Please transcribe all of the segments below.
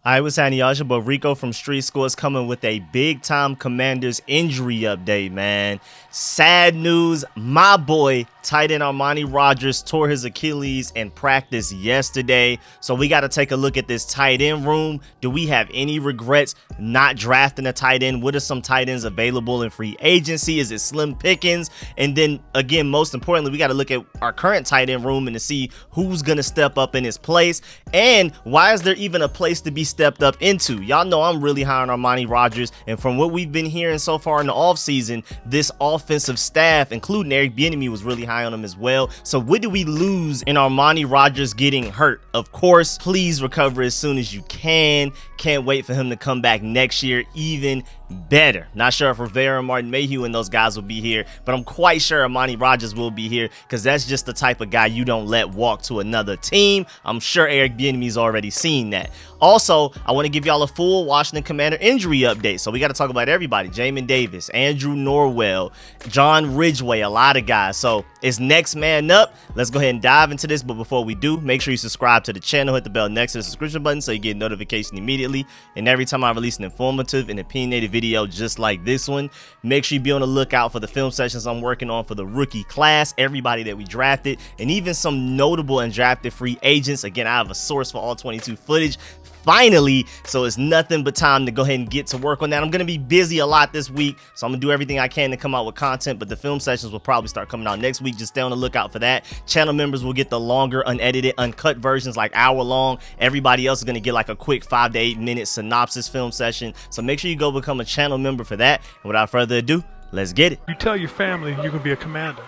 I was Haniaja, but Rico from Street School is coming with a big time Commanders injury update, man. Sad news, my boy, tight end Armani Rogers tore his Achilles in practice yesterday. So we got to take a look at this tight end room. Do we have any regrets not drafting a tight end? What are some tight ends available in free agency? Is it slim pickings? And then again, most importantly, we got to look at our current tight end room and to see who's going to step up in his place. And why is there even a place to be stepped up into? Y'all know I'm really high on Armani Rogers, and from what we've been hearing so far in the offseason, this offensive staff, including Eric Bieniemy, was really high on him as well. So what do we lose in Armani Rogers getting hurt? Of course, please recover as soon as you can. Can't wait for him to come back next year even better. Not sure if Rivera, Martin, Mayhew and those guys will be here, but I'm quite sure Armani Rogers will be here because that's just the type of guy you don't let walk to another team. I'm sure Eric Bieniemy's already seen that. Also, I want to give y'all a full Washington Commander injury update. So we got to talk about everybody. Jamin Davis, Andrew Norwell, John Ridgeway, a lot of guys. So it's next man up. Let's go ahead and dive into this. But before we do, make sure you subscribe to the channel, hit the bell next to the subscription button so you get notification immediately. And every time I release an informative and opinionated video just like this one, make sure you be on the lookout for the film sessions I'm working on for the rookie class, everybody that we drafted, and even some notable undrafted free agents. Again, I have a source for all 22 footage. Finally, so it's nothing but time to go ahead and get to work on that. I'm going to be busy a lot this week, so I'm going to do everything I can to come out with content, but the film sessions will probably start coming out next week. Just stay on the lookout for that. Channel members will get the longer, unedited, uncut versions, like hour long. Everybody else is going to get like a quick 5 to 8 minute synopsis film session, so make sure you go become a channel member for that. And without further ado, let's get it. You tell your family you can be a commander.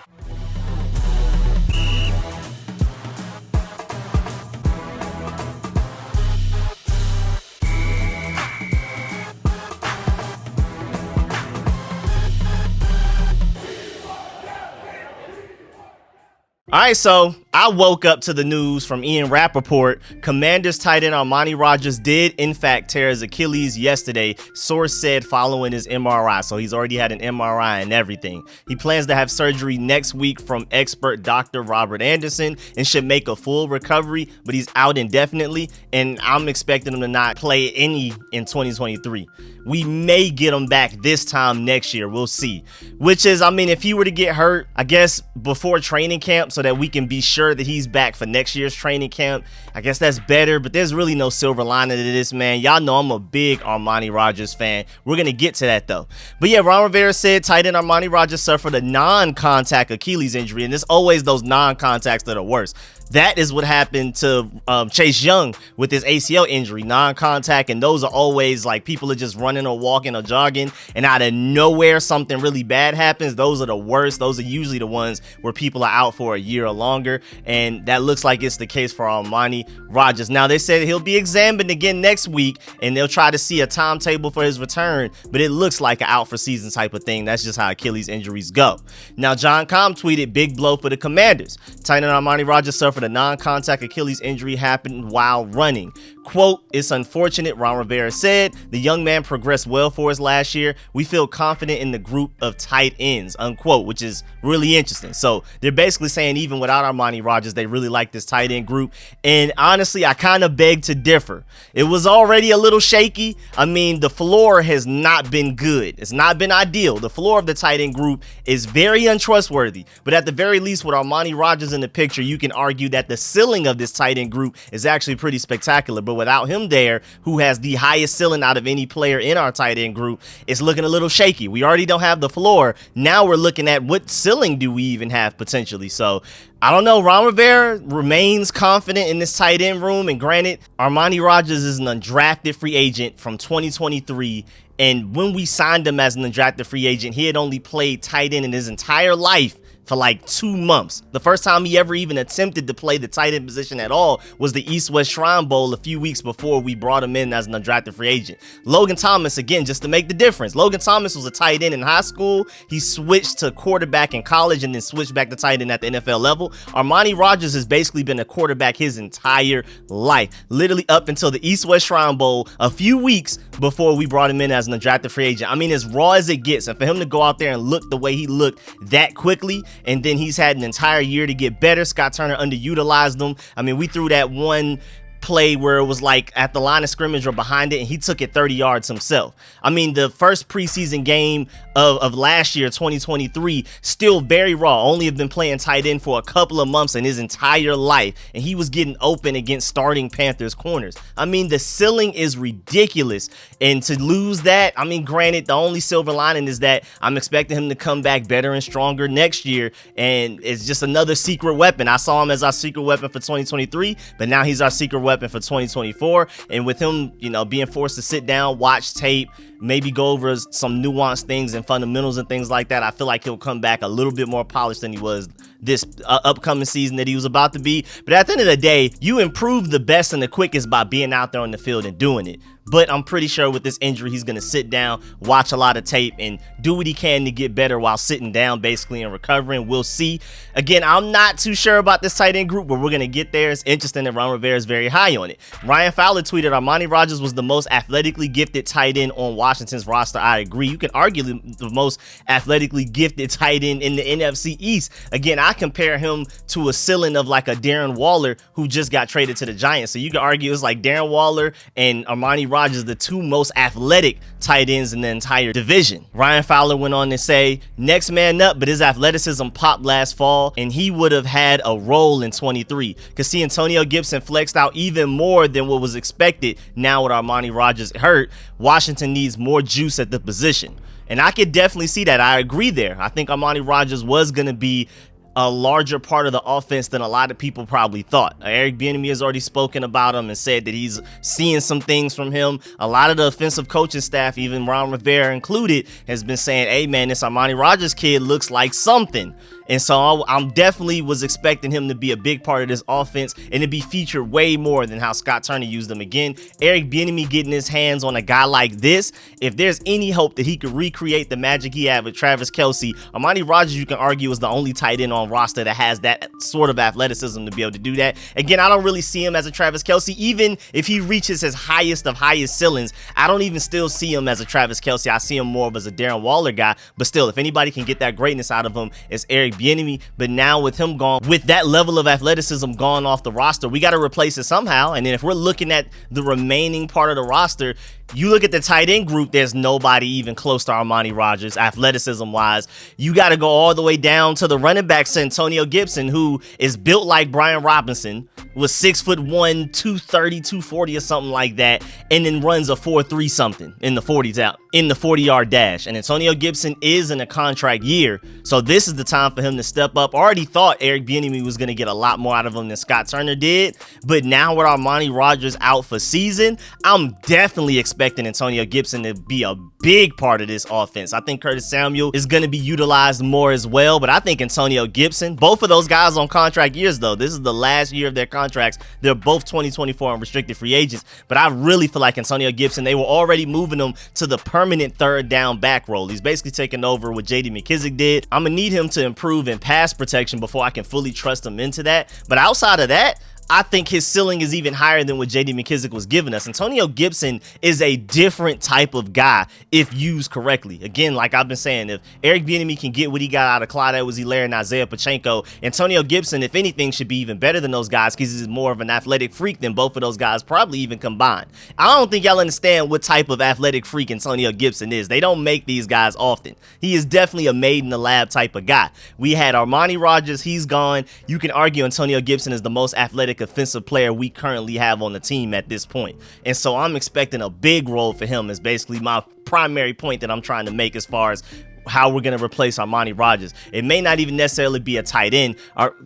All right, so I woke up to the news from Ian Rappaport. Commanders tight end Armani Rogers did, in fact, tear his Achilles yesterday, source said following his MRI. So he's already had an MRI and everything. He plans to have surgery next week from expert Dr. Robert Anderson and should make a full recovery, but he's out indefinitely, and I'm expecting him to not play any in 2023. We may get him back this time next year. We'll see. Which is, I mean, if he were to get hurt, I guess before training camp so that we can be sure that he's back for next year's training camp, I guess that's better, but there's really no silver lining to this, man. Y'all know I'm a big Armani Rogers fan. We're going to get to that, though. But yeah, Ron Rivera said tight end Armani Rogers suffered a non-contact Achilles injury, and it's always those non-contacts that are worse. That is what happened to Chase Young with his ACL injury, non-contact, and those are always like people are just running or walking or jogging, and out of nowhere something really bad happens. Those are the worst. Those are usually the ones where people are out for a year or longer, and that looks like it's the case for Armani Rogers. Now, they said he'll be examined again next week, and they'll try to see a timetable for his return, but it looks like an out for season type of thing. That's just how Achilles injuries go. Now, John Com tweeted, big blow for the Commanders. Tight end Armani Rogers suffered a non-contact Achilles injury happened while running. Quote, it's unfortunate, Ron Rivera said. The young man progressed well for us last year. We feel confident in the group of tight ends, unquote, which is really interesting. So they're basically saying even without Armani Rogers, they really like this tight end group. And honestly, I kind of beg to differ. It was already a little shaky. I mean, the floor has not been good. It's not been ideal. The floor of the tight end group is very untrustworthy. But at the very least, with Armani Rogers in the picture, you can argue that the ceiling of this tight end group is actually pretty spectacular. But without him there, who has the highest ceiling out of any player in our tight end group, it's looking a little shaky. We already don't have the floor. Now we're looking at what ceiling do we even have potentially. So I don't know. Ron Rivera remains confident in this tight end room. And granted, Armani Rogers is an undrafted free agent from 2023. And when we signed him as an undrafted free agent, he had only played tight end in his entire life for like 2 months. The first time he ever even attempted to play the tight end position at all was the East-West Shrine Bowl a few weeks before we brought him in as an undrafted free agent. Logan Thomas, again, just to make the difference. Logan Thomas was a tight end in high school. He switched to quarterback in college and then switched back to tight end at the NFL level. Armani Rogers has basically been a quarterback his entire life, literally up until the East-West Shrine Bowl a few weeks before we brought him in as an undrafted free agent. I mean, as raw as it gets, and for him to go out there and look the way he looked that quickly, and then he's had an entire year to get better. Scott Turner underutilized him. I mean, we threw that one play where it was like at the line of scrimmage or behind it, and he took it 30 yards himself. I mean, the first preseason game of last year, 2023, still very raw. Only have been playing tight end for a couple of months in his entire life, and he was getting open against starting Panthers corners. I mean, the ceiling is ridiculous, and to lose that, I mean, granted, the only silver lining is that I'm expecting him to come back better and stronger next year, and it's just another secret weapon. I saw him as our secret weapon for 2023, but now he's our secret weapon for 2024. And with him, you know, being forced to sit down, watch tape, maybe go over some nuanced things and fundamentals and things like that, I feel like he'll come back a little bit more polished than he was this upcoming season that he was about to be. But at the end of the day, you improve the best and the quickest by being out there on the field and doing it. But I'm pretty sure with this injury, he's going to sit down, watch a lot of tape, and do what he can to get better while sitting down, basically, and recovering. We'll see. Again, I'm not too sure about this tight end group, but we're going to get there. It's interesting that Ron Rivera is very high on it. Ryan Fowler tweeted, Armani Rogers was the most athletically gifted tight end on Washington's roster. I agree. You can argue the most athletically gifted tight end in the NFC East. Again, I compare him to a ceiling of like a Darren Waller who just got traded to the Giants. So you can argue it's like Darren Waller and Armani Rogers, the two most athletic tight ends in the entire division. Ryan Fowler went on to say, next man up, but his athleticism popped last fall, and he would have had a role in 23. Because see, Antonio Gibson flexed out even more than what was expected. Now with Armani Rogers hurt, Washington needs more juice at the position. And I could definitely see that. I agree there. I think Armani Rogers was going to be a larger part of the offense than a lot of people probably thought. Eric Bieniemy has already spoken about him and said that he's seeing some things from him. A lot of the offensive coaching staff, even Ron Rivera included, has been saying, hey man, this Armani Rogers kid looks like something. And so I'm definitely was expecting him to be a big part of this offense and to be featured way more than how Scott Turner used him. Again, Eric Bieniemy getting his hands on a guy like this, if there's any hope that he could recreate the magic he had with Travis Kelce, Armani Rogers, you can argue, is the only tight end on roster that has that sort of athleticism to be able to do that. Again, I don't really see him as a Travis Kelce. Even if he reaches his highest of highest ceilings, I don't even still see him as a Travis Kelce. I see him more of as a Darren Waller guy. But still, if anybody can get that greatness out of him, it's Eric Bieniemy. But now with him gone, with that level of athleticism gone off the roster, we got to replace it somehow. And then if we're looking at the remaining part of the roster, you look at the tight end group, there's nobody even close to Armani Rogers athleticism wise. You got to go all the way down to the running backs, Antonio Gibson, who is built like Brian Robinson, was 6'1", 230, 240 or something like that, and then runs a 4.3 something in the 40s out in the 40-yard dash. And Antonio Gibson is in a contract year, so this is the time for him to step up. I already thought Eric Bieniemy was going to get a lot more out of him than Scott Turner did, but now with Armani Rogers out for season, I'm definitely expecting Antonio Gibson to be a big part of this offense. I think Curtis Samuel is going to be utilized more as well, but I think Antonio Gibson, both of those guys on contract years though, this is the last year of their contracts. They're both 2024 unrestricted free agents, but I really feel like Antonio Gibson, they were already moving him to the permanent third down back role. He's basically taking over what J.D. McKissic did. I'm going to need him to improve in pass protection before I can fully trust him into that. But outside of that, I think his ceiling is even higher than what J.D. McKissic was giving us. Antonio Gibson is a different type of guy if used correctly. Again, like I've been saying, if Eric Bieniemy can get what he got out of Clyde Edwards-Helaire and Isaiah Pacheco, Antonio Gibson, if anything, should be even better than those guys because he's more of an athletic freak than both of those guys probably even combined. I don't think y'all understand what type of athletic freak Antonio Gibson is. They don't make these guys often. He is definitely a made-in-the-lab type of guy. We had Armani Rogers. He's gone. You can argue Antonio Gibson is the most athletic offensive player we currently have on the team at this point. And so I'm expecting a big role for him is basically my primary point that I'm trying to make as far as how we're going to replace Armani Rogers. It may not even necessarily be a tight end.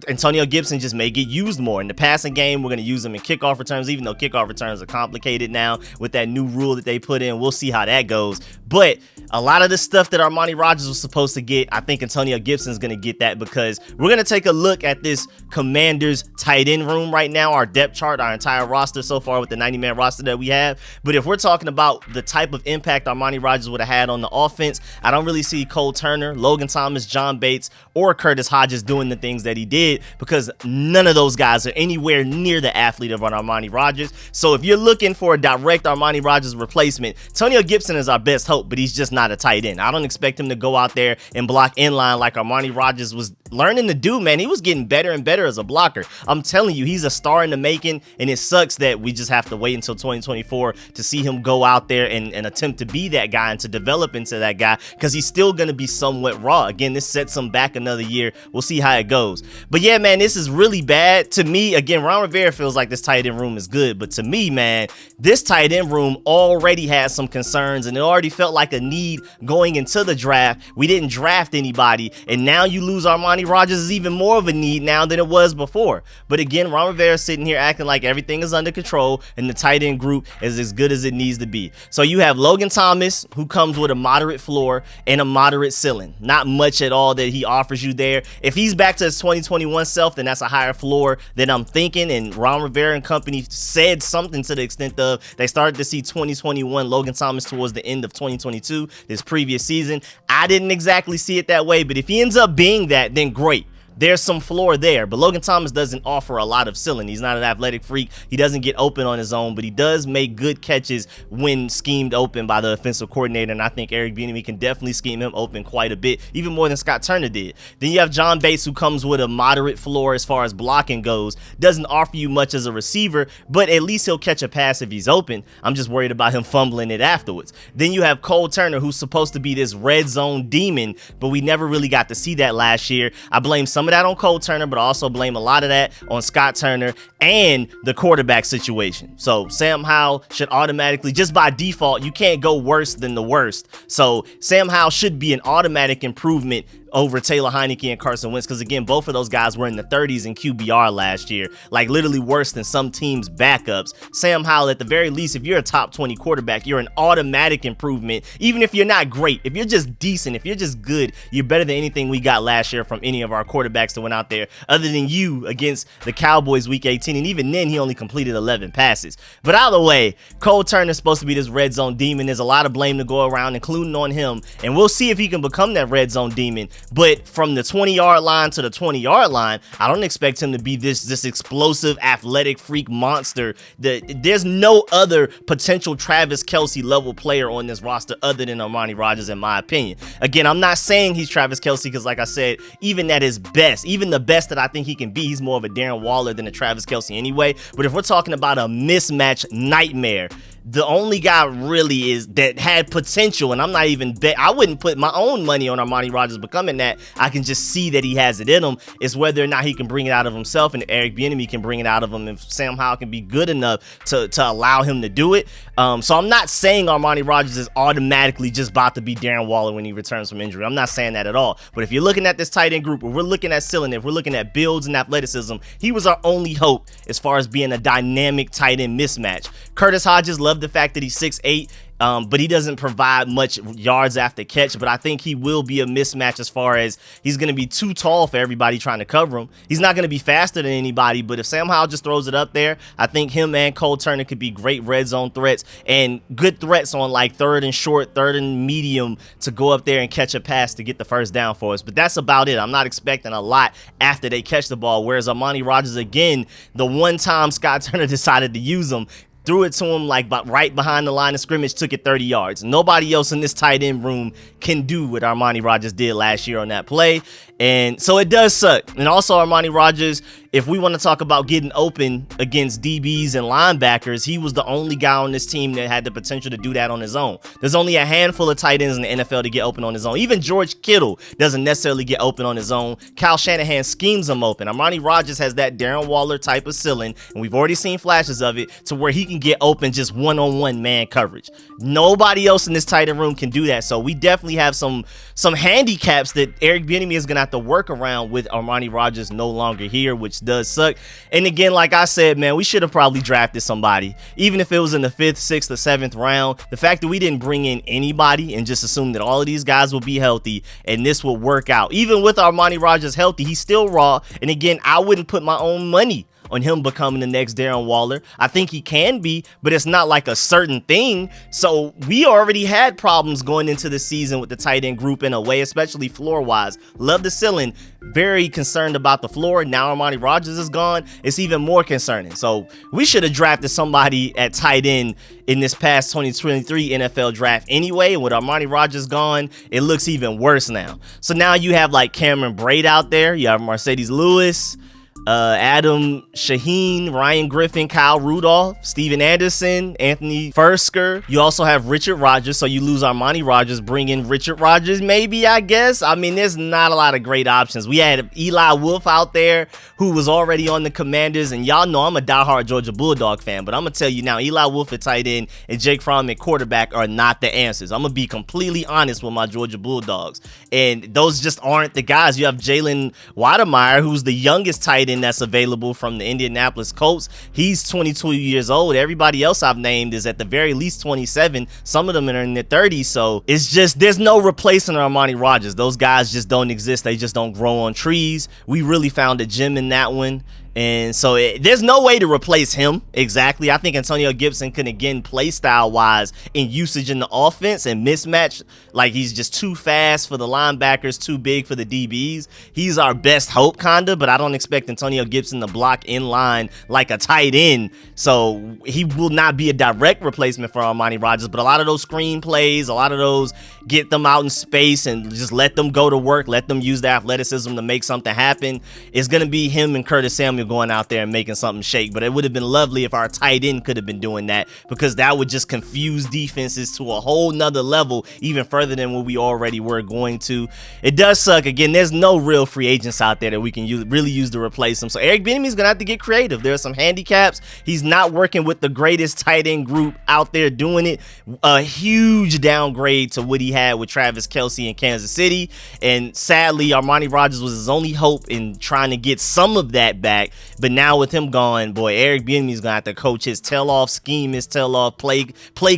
Antonio Gibson just may get used more. In the passing game, we're going to use him in kickoff returns, even though kickoff returns are complicated now with that new rule that they put in. We'll see how that goes. But a lot of the stuff that Armani Rogers was supposed to get, I think Antonio Gibson is going to get that because we're going to take a look at this Commanders tight end room right now, our depth chart, our entire roster so far with the 90-man roster that we have. But if we're talking about the type of impact Armani Rogers would have had on the offense, I don't really see Cole Turner, Logan Thomas, John Bates, or Curtis Hodges doing the things that he did because none of those guys are anywhere near the athlete of an Armani Rogers. So if you're looking for a direct Armani Rogers replacement, Antonio Gibson is our best hope, but he's just not a tight end. I don't expect him to go out there and block inline like Armani Rogers was learning to do, man. He was getting better and better as a blocker. I'm telling you, he's a star in the making, and it sucks that we just have to wait until 2024 to see him go out there and attempt to be that guy and to develop into that guy, because he's still going to be somewhat raw. Again, this sets him back another year. We'll see how it goes. But yeah, man, this is really bad. To me, again, Ron Rivera feels like this tight end room is good, but to me, man, this tight end room already has some concerns, and it already felt like a need going into the draft. We didn't draft anybody, and now you lose Armani Rogers is even more of a need now than it was before. But again, Ron Rivera sitting here acting like everything is under control and the tight end group is as good as it needs to be. So you have Logan Thomas, who comes with a moderate floor and a moderate ceiling. Not much at all that he offers you there. If he's back to his 2021 self, then that's a higher floor than I'm thinking. And Ron Rivera and company said something to the extent of they started to see 2021 Logan Thomas towards the end of 2022, this previous season. I didn't exactly see it that way, but if he ends up being that, then great. There's some floor there, but Logan Thomas doesn't offer a lot of ceiling. He's not an athletic freak. He doesn't get open on his own, but he does make good catches when schemed open by the offensive coordinator, and I think Eric Bieniemy can definitely scheme him open quite a bit, even more than Scott Turner did. Then you have John Bates, who comes with a moderate floor as far as blocking goes. Doesn't offer you much as a receiver, but at least he'll catch a pass if he's open. I'm just worried about him fumbling it afterwards. Then you have Cole Turner, who's supposed to be this red zone demon, but we never really got to see that last year. I blame some of that on Cole Turner, but I also blame a lot of that on Scott Turner and the quarterback situation. So Sam Howell should automatically, just by default, you can't go worse than the worst. So Sam Howell should be an automatic improvement over Taylor Heineke and Carson Wentz, because again, both of those guys were in the 30s in QBR last year, like literally worse than some teams' backups. Sam Howell, at the very least, if you're a top 20 quarterback, you're an automatic improvement. Even if you're not great, if you're just decent, if you're just good, you're better than anything we got last year from any of our quarterbacks that went out there, other than you against the Cowboys week 18, and even then he only completed 11 passes. But either way, Cole Turner's supposed to be this red zone demon. There's a lot of blame to go around, including on him, and we'll see if he can become that red zone demon. But from the 20-yard line to the 20-yard line, I don't expect him to be this explosive athletic freak monster. There's no other potential Travis Kelce level player on this roster other than Armani Rogers, in my opinion. Again, I'm not saying he's Travis Kelce, because like I said, even at his best, even the best that I think he can be, he's more of a Darren Waller than a Travis Kelce anyway. But if we're talking about a mismatch nightmare, the only guy really is that had potential, and I'm not even I wouldn't put my own money on Armani Rogers becoming that. I can just see that he has it in him. Is whether or not he can bring it out of himself, and Eric Bieniemy can bring it out of him, and Sam Howell can be good enough to allow him to do it. So I'm not saying Armani Rogers is automatically just about to be Darren Waller when he returns from injury. I'm not saying that at all. But if you're looking at this tight end group, if we're looking at ceiling, if we're looking at builds and athleticism, he was our only hope as far as being a dynamic tight end mismatch. Curtis Hodges, loved the fact that he's 6'8", but he doesn't provide much yards after catch. But I think he will be a mismatch as far as he's going to be too tall for everybody trying to cover him. He's not going to be faster than anybody, but if Sam Howell just throws it up there, I think him and Cole Turner could be great red zone threats, and good threats on like third and short, third and medium, to go up there and catch a pass to get the first down for us. But that's about it. I'm not expecting a lot after they catch the ball, whereas Armani Rogers, again, the one time Scott Turner decided to use him, threw it to him like right behind the line of scrimmage, took it 30 yards. Nobody else in this tight end room can do what Armani Rogers did last year on that play. And so it does suck. And also Armani Rogers, if we want to talk about getting open against DBs and linebackers, he was the only guy on this team that had the potential to do that on his own. There's only a handful of tight ends in the NFL to get open on his own. Even George Kittle doesn't necessarily get open on his own. Kyle Shanahan schemes him open. Armani Rogers has that Darren Waller type of ceiling, and we've already seen flashes of it, to where he can get open just one-on-one man coverage. Nobody else in this tight end room can do that. So we definitely have some handicaps that Eric Bieniemy is going to have to work around with Armani Rogers no longer here, which does suck. And again, like I said, man, we should have probably drafted somebody, even if it was in the 5th, 6th, or 7th round. The fact that we didn't bring in anybody and just assume that all of these guys will be healthy and this will work out. Even with Armani Rogers healthy, he's still raw. And again, I wouldn't put my own money on him becoming the next Darren Waller. I think he can be, but it's not like a certain thing. So we already had problems going into the season with the tight end group in a way, especially floor-wise. Love the ceiling. Very concerned about the floor. Now Armani Rogers is gone. It's even more concerning. So we should have drafted somebody at tight end in this past 2023 NFL draft anyway. And with Armani Rogers gone, it looks even worse now. So now you have like Cameron Braid out there. You have Mercedes Lewis, Adam Shaheen, Ryan Griffin, Kyle Rudolph, Steven Anderson, Anthony Fursker. You also have Richard Rodgers, so you lose Armani Rogers, bring in Richard Rodgers maybe, I guess. I mean, there's not a lot of great options. We had Eli Wolf out there who was already on the Commanders, and y'all know I'm a diehard Georgia Bulldog fan, but I'm going to tell you now, Eli Wolf at tight end and Jake Fromm at quarterback are not the answers. I'm going to be completely honest with my Georgia Bulldogs, and those just aren't the guys. You have Jalen Wademeyer, who's the youngest tight end that's available from the Indianapolis Colts. He's 22 years old. Everybody else I've named is at the very least 27. Some of them are in their 30s. So it's just, there's no replacing Armani Rogers. Those guys just don't exist. They just don't grow on trees. We really found a gem in that one. And so there's no way to replace him exactly. I think Antonio Gibson can, again, play style wise in usage in the offense and mismatch. Like, he's just too fast for the linebackers, too big for the DBs. He's our best hope, kinda, but I don't expect Antonio Gibson to block in line like a tight end. So he will not be a direct replacement for Armani Rogers, but a lot of those screen plays, a lot of those get them out in space and just let them go to work, let them use their athleticism to make something happen. It's going to be him and Curtis Samuel going out there and making something shake. But it would have been lovely if our tight end could have been doing that, because that would just confuse defenses to a whole nother level, even further than what we already were going to. It does suck. Again, there's no real free agents out there that we can really use to replace him. So Eric Bieniemy's gonna have to get creative. There are some handicaps. He's not working with the greatest tight end group out there doing it. A huge downgrade to what he had with Travis Kelce in Kansas City. And sadly, Armani Rogers was his only hope in trying to get some of that back. But now with him gone, boy, Eric Bieniemy's gonna have to coach his tail off, scheme his tail off, play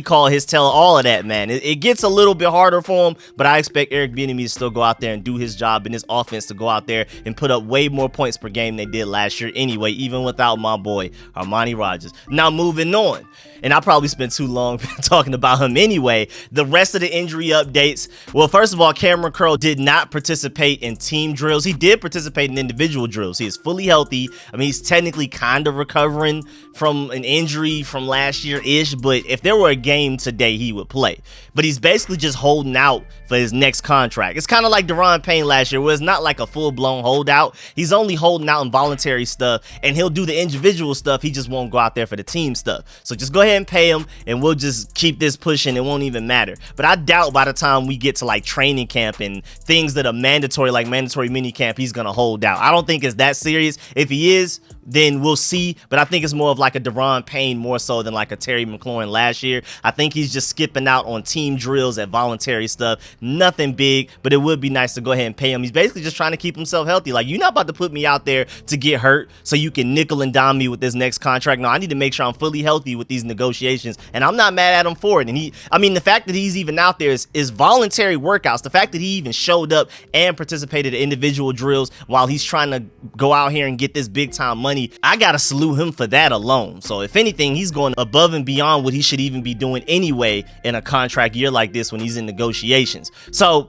call his tail, all of that, man. It gets a little bit harder for him, but I expect Eric Bieniemy to still go out there and do his job, and his offense to go out there and put up way more points per game than they did last year anyway, even without my boy Armani Rogers. Now moving on, and I probably spent too long talking about him anyway. The rest of the injury updates. Well, first of all, Cameron Curl did not participate in team drills. He did participate in individual drills. He is fully healthy. I mean, he's technically kind of recovering from an injury from last year-ish, but if there were a game today, he would play. But he's basically just holding out for his next contract. It's kind of like Daron Payne last year, where it's not like a full-blown holdout. He's only holding out in voluntary stuff, and he'll do the individual stuff. He just won't go out there for the team stuff. So just go ahead and pay him, and we'll just keep this pushing. It won't even matter. But I doubt by the time we get to like training camp and things that are mandatory, like mandatory mini camp, he's gonna hold out. I don't think it's that serious. If he is, then we'll see. But I think it's more of like a Daron Payne more so than like a Terry McLaurin last year. I think he's just skipping out on team drills at voluntary stuff. Nothing big, but it would be nice to go ahead and pay him. He's basically just trying to keep himself healthy. Like, you're not about to put me out there to get hurt so you can nickel and dime me with this next contract. No, I need to make sure I'm fully healthy with these negotiations, and I'm not mad at him for it. And the fact that he's even out there is voluntary workouts. The fact that he even showed up and participated in individual drills while he's trying to go out here and get this big time money, I gotta salute him for that alone. So if anything, he's going above and beyond what he should even be doing anyway in a contract year like this when he's in negotiations. So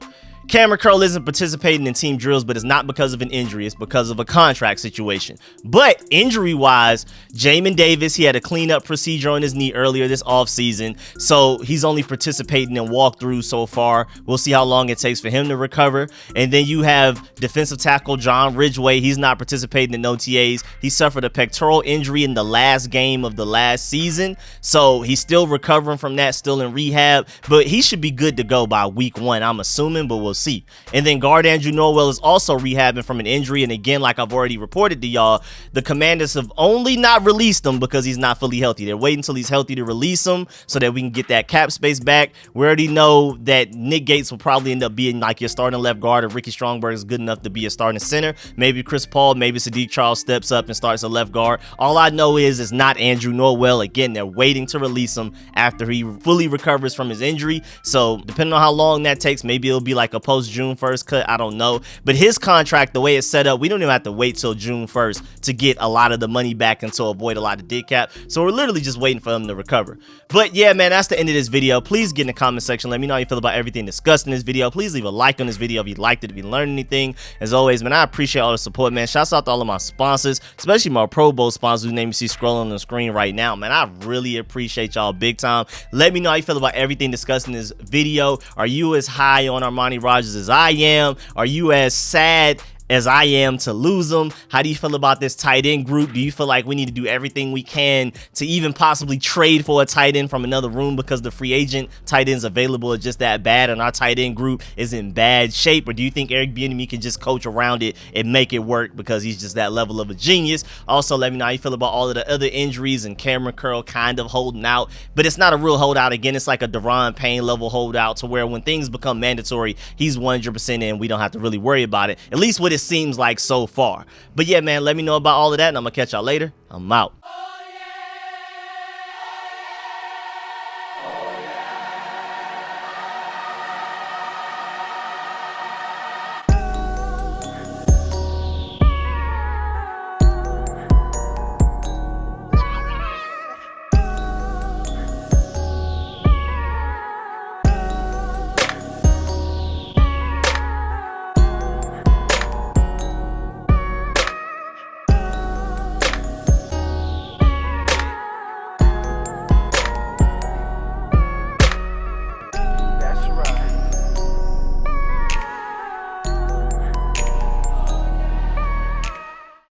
Cameron Curl isn't participating in team drills, but it's not because of an injury. It's because of a contract situation. But injury-wise, Jamin Davis, he had a cleanup procedure on his knee earlier this offseason, so he's only participating in walkthroughs so far. We'll see how long it takes for him to recover. And then you have defensive tackle John Ridgway. He's not participating in OTAs. He suffered a pectoral injury in the last game of the last season, so he's still recovering from that, still in rehab, but he should be good to go by week 1, I'm assuming, but we'll see. And then guard Andrew Norwell is also rehabbing from an injury, and again, like I've already reported to y'all, the Commanders have only not released him because he's not fully healthy. They're waiting until he's healthy to release him so that we can get that cap space back. We already know that Nick Gates will probably end up being like your starting left guard, if Ricky Strongberg is good enough to be a starting center. Maybe Chris Paul, maybe Sadiq Charles steps up and starts a left guard. All I know is it's not Andrew Norwell. Again, they're waiting to release him after he fully recovers from his injury. So depending on how long that takes, maybe it'll be like a a post June 1st cut, I don't know. But his contract, the way it's set up, we don't even have to wait till June 1st to get a lot of the money back and to avoid a lot of dead cap. So we're literally just waiting for him to recover. But yeah, man, that's the end of this video. Please get in the comment section. Let me know how you feel about everything discussed in this video. Please leave a like on this video if you liked it, if you learned anything. As always, man, I appreciate all the support, man. Shouts out to all of my sponsors, especially my Pro Bowl sponsors whose name you see scrolling on the screen right now, man. I really appreciate y'all big time. Let me know how you feel about everything discussed in this video. Are you as high on Armani Rogers as I am? Are you as sad as I am to lose him? How do you feel about this tight end group? Do you feel like we need to do everything we can to even possibly trade for a tight end from another room because the free agent tight ends available are just that bad and our tight end group is in bad shape? Or do you think Eric Bieniemy can just coach around it and make it work because he's just that level of a genius? Also, let me know how you feel about all of the other injuries and Cameron Curl kind of holding out, but it's not a real holdout. Again, it's like a Deron Payne level holdout to where when things become mandatory, he's 100% in. We don't have to really worry about it, at least with his seems like so far. But yeah, man, let me know about all of that and I'm gonna catch y'all later. I'm out.